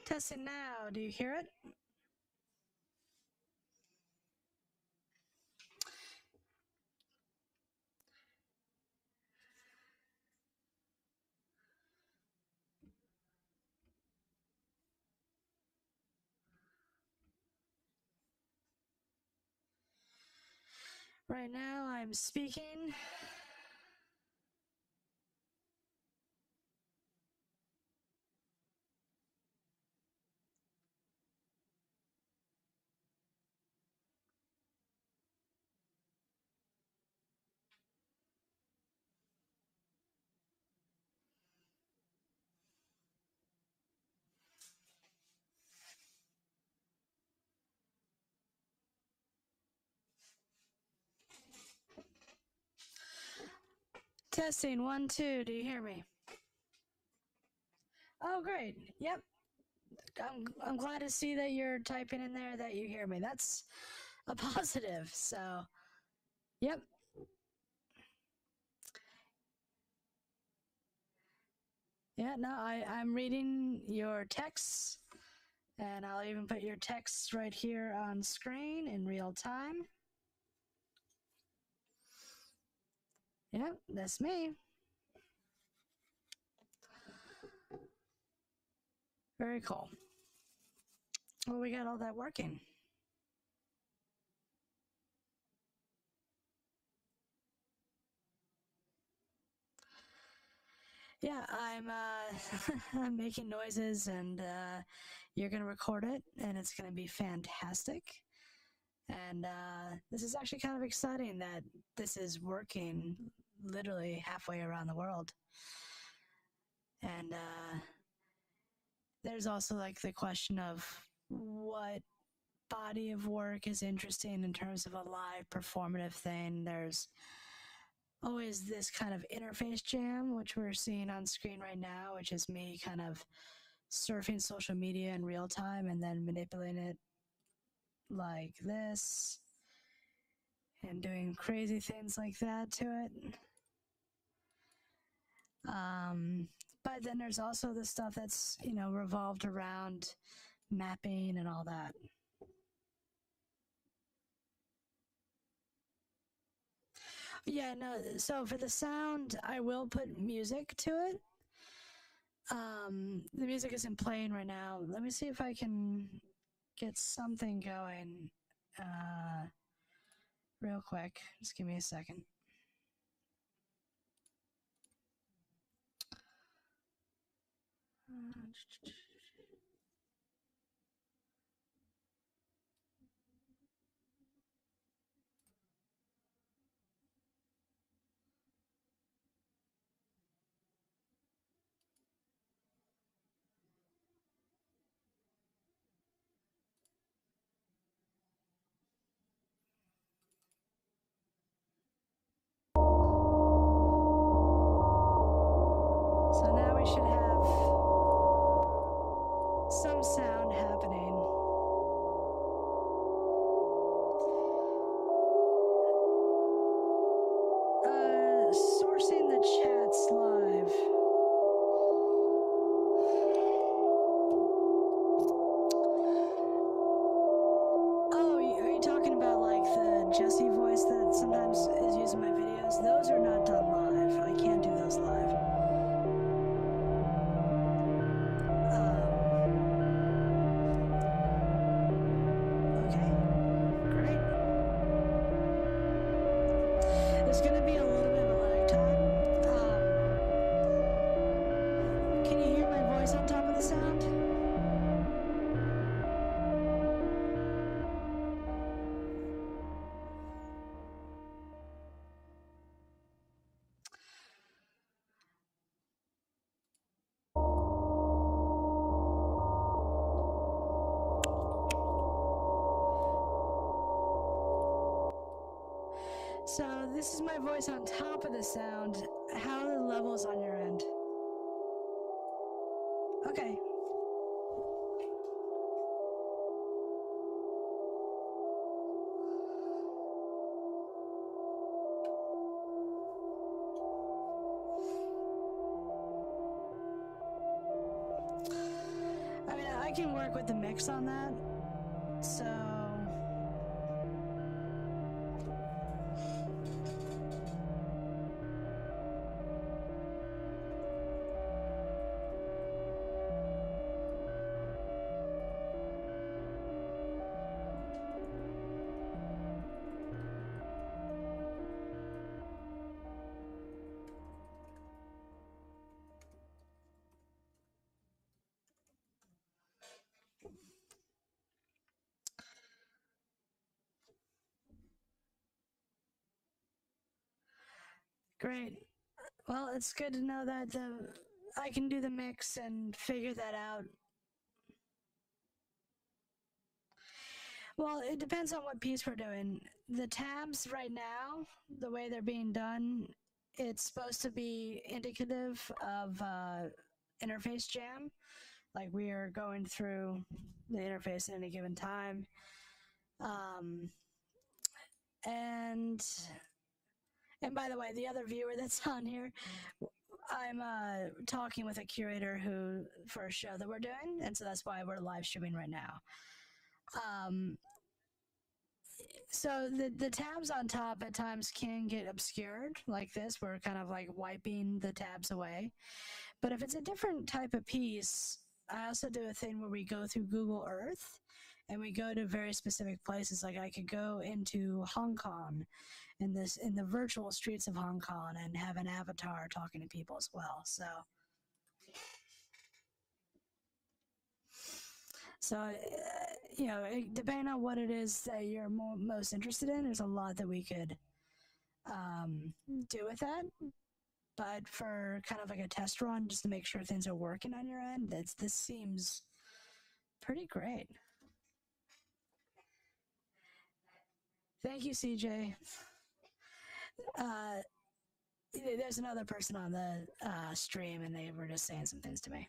Testing now. Do you hear it? Right now, I'm speaking. Testing 1, 2. Do you hear me? Oh, great. Yep. I'm glad to see that you're typing in there that you hear me. That's a positive. So, yep. Yeah, no, I'm reading your texts, and I'll even put your texts right here on screen in real time. Yep, that's me. Very cool. Well, we got all that working. Yeah, I'm making noises, and you're gonna record it, and it's gonna be fantastic. And this is actually kind of exciting that this is working literally halfway around the world. And there's also like the question of what body of work is interesting in terms of a live performative thing. There's always this kind of interface jam, which we're seeing on screen right now, which is me kind of surfing social media in real time and then manipulating it like this and doing crazy things like that to it. But then there's also the stuff that's, revolved around mapping and all that. Yeah, no, so for the sound, I will put music to it. The music isn't playing right now. Let me see if I can get something going real quick. Just give me a second. So now we should have some sound happening. Sourcing the chats live. Oh, are you talking about like the Jesse voice that sometimes is used in my videos? Those are not done live. I can't do those live. Okay, great. There's going to be a little bit of a lag time. Can you hear my voice on top of the sound? So this is my voice on top of the sound. How are the levels on your end? Okay. I mean, I can work with the mix on that. So great. Well, it's good to know that I can do the mix and figure that out. Well, it depends on what piece we're doing. The tabs right now, the way they're being done, it's supposed to be indicative of interface jam. Like we are going through the interface at any given time. Um, and by the way, the other viewer that's on here, I'm talking with a curator who for a show that we're doing, and so that's why we're live streaming right now. So the tabs on top at times can get obscured like this. We're kind of like wiping the tabs away. But if it's a different type of piece, I also do a thing where we go through Google Earth and we go to very specific places. Like I could go into Hong Kong in the virtual streets of Hong Kong and have an avatar talking to people as well. So, depending on what it is that you're most interested in, there's a lot that we could do with that. But for kind of like a test run, just to make sure things are working on your end, this seems pretty great. Thank you, CJ. There's another person on the stream, and they were just saying some things to me.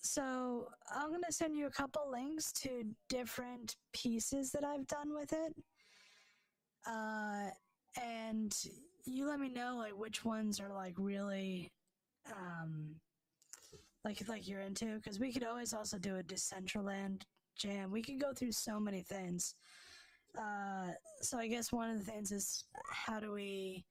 So I'm going to send you a couple links to different pieces that I've done with it. And you let me know like which ones are like really like you're into, because we could always also do a Decentraland jam. We could go through so many things. So I guess one of the things is how do we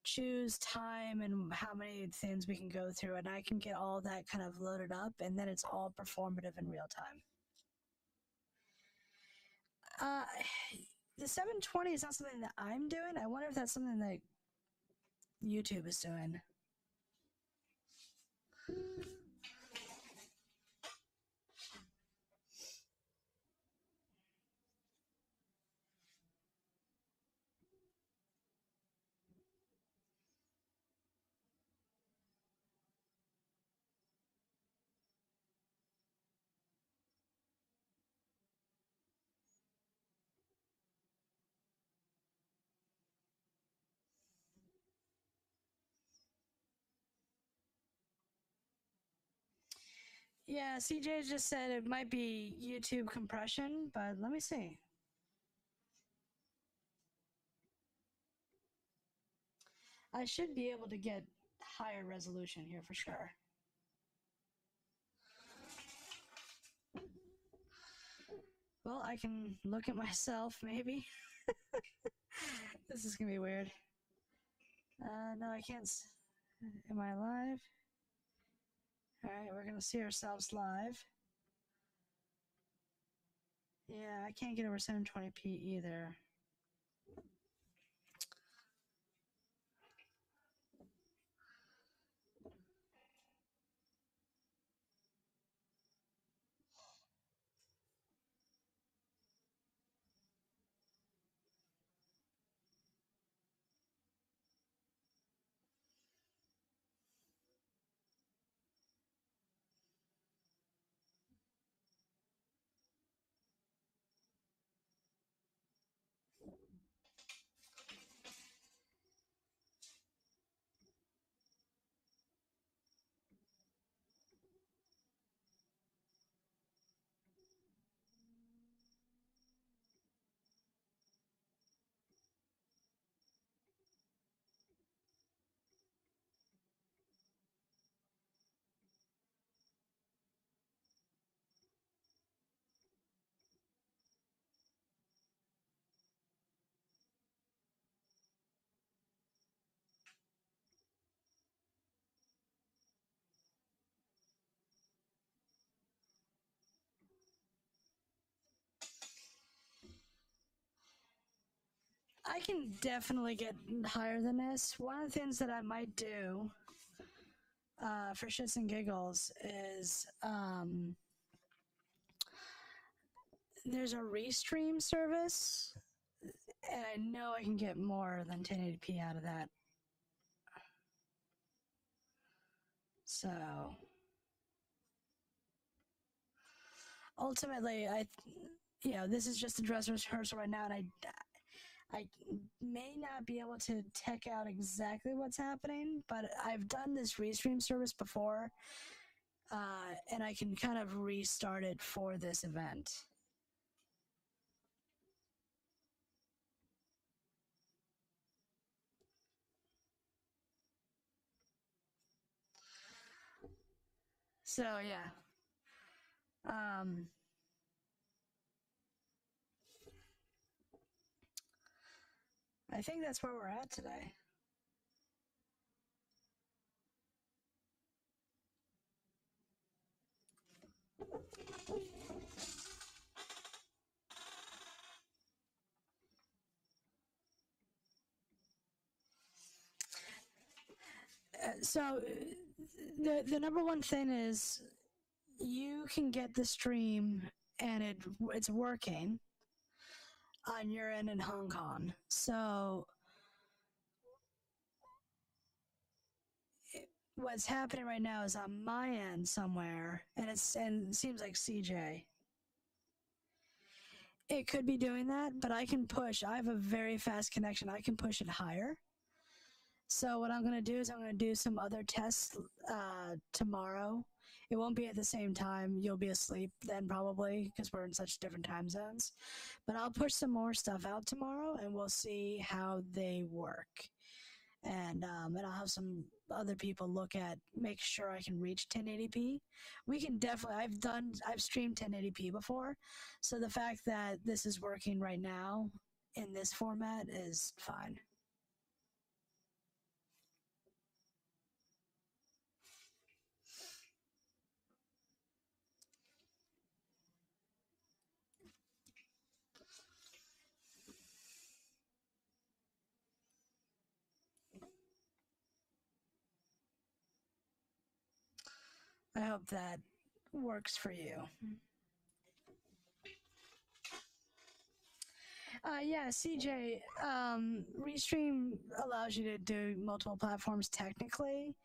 choose time and how many things we can go through, and I can get all that kind of loaded up, and then it's all performative in real time. The 720 is not something that I'm doing. I wonder if that's something that YouTube is doing. Yeah, CJ just said it might be YouTube compression, but let me see. I should be able to get higher resolution here for sure. Well, I can look at myself maybe. This is gonna be weird. No, I can't. Am I live? All right, we're gonna see ourselves live. Yeah, I can't get over 720p either. I can definitely get higher than this. One of the things that I might do for shits and giggles is there's a restream service, and I know I can get more than 1080p out of that. So ultimately, this is just a dress rehearsal right now, and I may not be able to tech out exactly what's happening, but I've done this restream service before, and I can kind of restart it for this event. So yeah. I think that's where we're at today. So the number one thing is you can get the stream and it's working on your end in Hong Kong. So what's happening right now is on my end somewhere, and it seems like CJ. It could be doing that, but I can push. I have a very fast connection. I can push it higher. So what I'm going to do is I'm going to do some other tests tomorrow. It won't be at the same time. You'll be asleep then probably because we're in such different time zones. But I'll push some more stuff out tomorrow and we'll see how they work. And I'll have some other people make sure I can reach 1080p. We can definitely, I've streamed 1080p before. So the fact that this is working right now in this format is fine. I hope that works for you. Yeah, CJ, Restream allows you to do multiple platforms technically.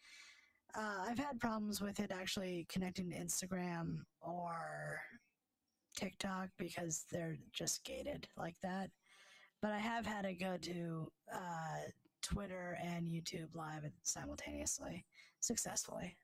I've had problems with it actually connecting to Instagram or TikTok because they're just gated like that. But I have had it go to Twitter and YouTube live simultaneously, successfully.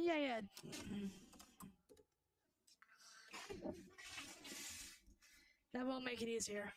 Yeah. That will make it easier.